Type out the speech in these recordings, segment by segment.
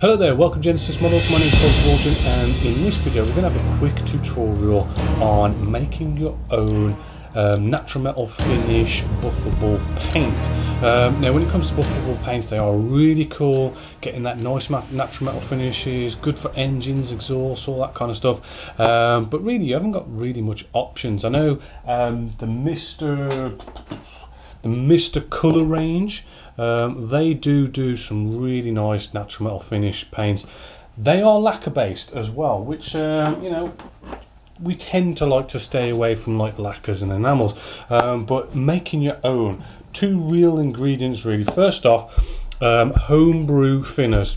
Hello there, welcome to Genesis Models. My name is Bob Walden, and in this video we're going to have a quick tutorial on making your own natural metal finish buffable paint. Now when it comes to buffable paints, they are really cool, getting that nice natural metal finishes, good for engines, exhausts, all that kind of stuff, but really you haven't got really much options. I know the Mr. Colour range, they do some really nice natural metal finish paints. They are lacquer based as well, which you know, we tend to like to stay away from like lacquers and enamels, but making your own, two real ingredients really. First off, homebrew thinners.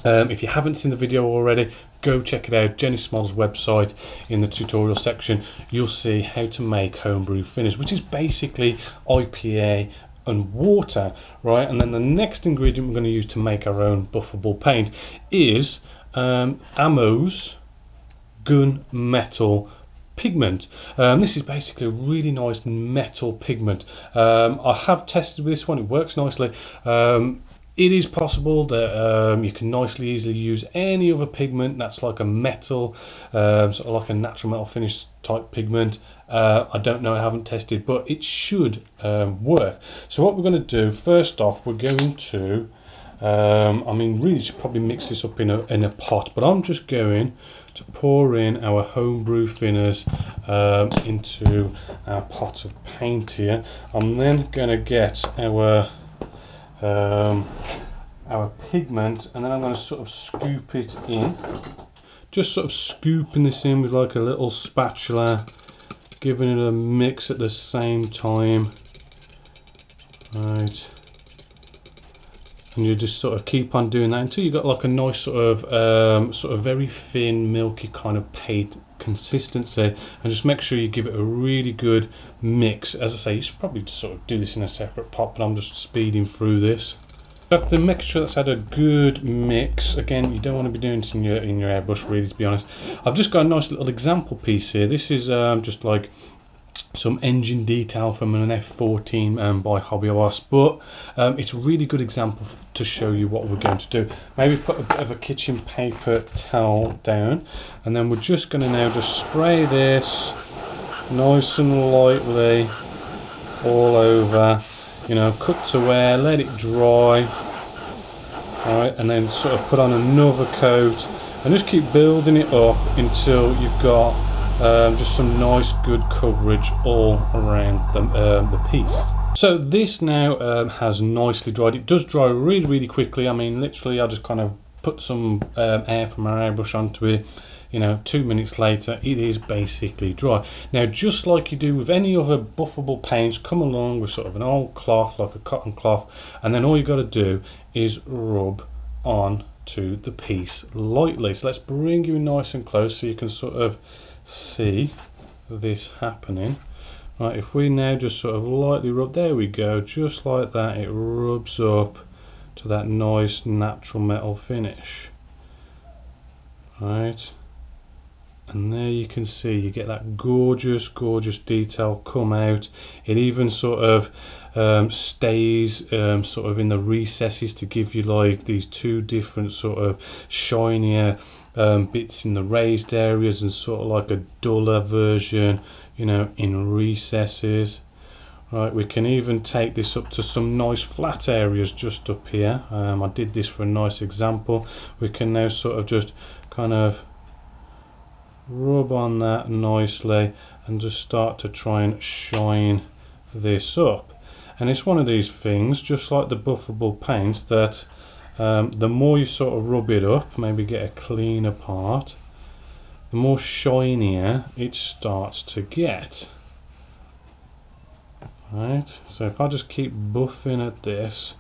If you haven't seen the video already, go check it out. Genesis Models website, in the tutorial section you'll see how to make homebrew thinners, which is basically IPA and water, right? And then the next ingredient we're going to use to make our own buffable paint is Ammo's gun metal pigment. This is basically a really nice metal pigment. I have tested with this one, it works nicely. It is possible that you can nicely easily use any other pigment that's like a metal, sort of like a natural metal finish type pigment. I don't know, I haven't tested, but it should work. So what we're going to do, first off, we're going to, I mean really should probably mix this up in a pot, but I'm just going to pour in our homebrew thinners into our pot of paint here. I'm then going to get our pigment, and then I'm going to sort of scoop it in, just sort of scooping this in with like a little spatula, giving it a mix at the same time, right? And you just sort of keep on doing that until you've got like a nice sort of very thin, milky kind of paint consistency, and just make sure you give it a really good mix. As I say, you should probably sort of do this in a separate pot, but I'm just speeding through this. After making sure that's had a good mix, again, you don't want to be doing this in your airbrush really, to be honest. I've just got a nice little example piece here. This is just like some engine detail from an F14 by Hobby Horse, but it's a really good example to show you what we're going to do. Maybe put a bit of a kitchen paper towel down, and then we're just going to now just spray this nice and lightly all over, you know, cut to wear, let it dry, alright, and then sort of put on another coat and just keep building it up until you've got just some nice good coverage all around the piece. So this now has nicely dried. It does dry really quickly. I mean, literally I just kind of put some air from our airbrush onto it, you know, 2 minutes later it is basically dry. Now, just like you do with any other buffable paints, come along with sort of an old cloth, like a cotton cloth, and then all you got to do is rub on to the piece lightly. So let's bring you nice and close so you can sort of see this happening. Right, if we now just sort of lightly rub, there we go, just like that, it rubs up to that nice natural metal finish, right? And there you can see you get that gorgeous detail come out. It even sort of stays sort of in the recesses to give you like these two different sort of shinier bits in the raised areas, and sort of like a duller version, you know, in recesses. Right, we can even take this up to some nice flat areas just up here. I did this for a nice example. We can now sort of just kind of rub on that nicely and just start to try and shine this up. And it's one of these things, just like the buffable paints, that the more you sort of rub it up, maybe get a cleaner part, the more shinier it starts to get. Right, so if I just keep buffing at this,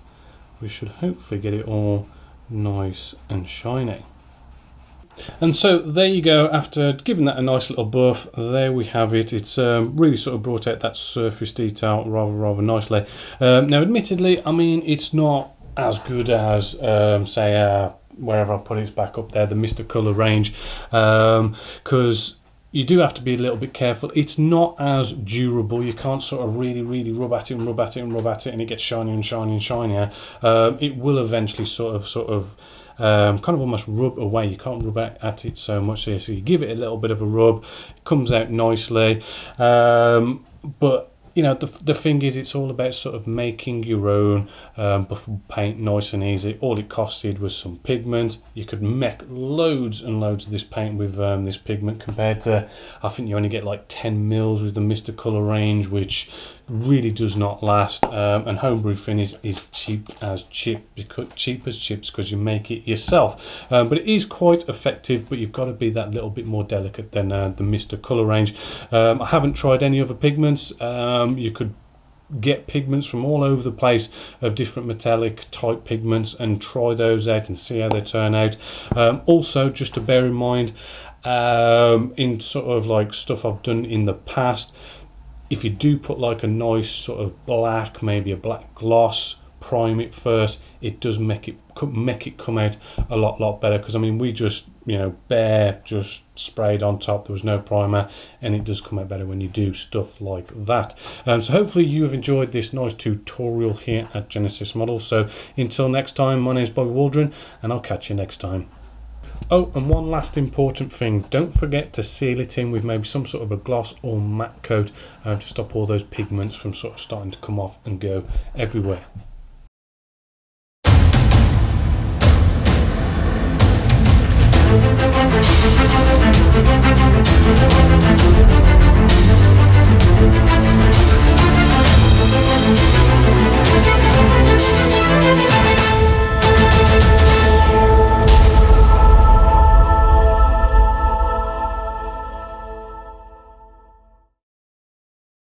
we should hopefully get it all nice and shiny. And so there you go. After giving that a nice little buff, there we have it. It's really sort of brought out that surface detail rather nicely. Now admittedly, I mean, it's not as good as say wherever I put it back up there, the Mr. Colour range, because you do have to be a little bit careful. It's not as durable. You can't sort of really rub at it and rub at it and rub at it, and it gets shinier and shinier and shinier. It will eventually sort of kind of almost rub away. You can't rub at it so much here, so you give it a little bit of a rub, it comes out nicely. But you know, the thing is, it's all about sort of making your own buff paint nice and easy. All it costed was some pigment. You could make loads and loads of this paint with this pigment, compared to, I think you only get like 10 mils with the Mr. Colour range, which really does not last. And homebrew finish is cheap as chips because you make it yourself. But it is quite effective, but you've got to be that little bit more delicate than the Mr. Colour range. I haven't tried any other pigments. You could get pigments from all over the place of different metallic type pigments and try those out and see how they turn out. Also, just to bear in mind, in sort of like stuff I've done in the past, if you do put like a nice sort of black, maybe a black gloss, prime it first, it does make it come out a lot better. Because I mean, we just, you know, just sprayed on top, there was no primer, and it does come out better when you do stuff like that. So hopefully you have enjoyed this nice tutorial here at Genesis Models. So until next time, my name is Bobby Waldron, and I'll catch you next time. Oh, and one last important thing, don't forget to seal it in with maybe some sort of a gloss or matte coat to stop all those pigments from sort of starting to come off and go everywhere.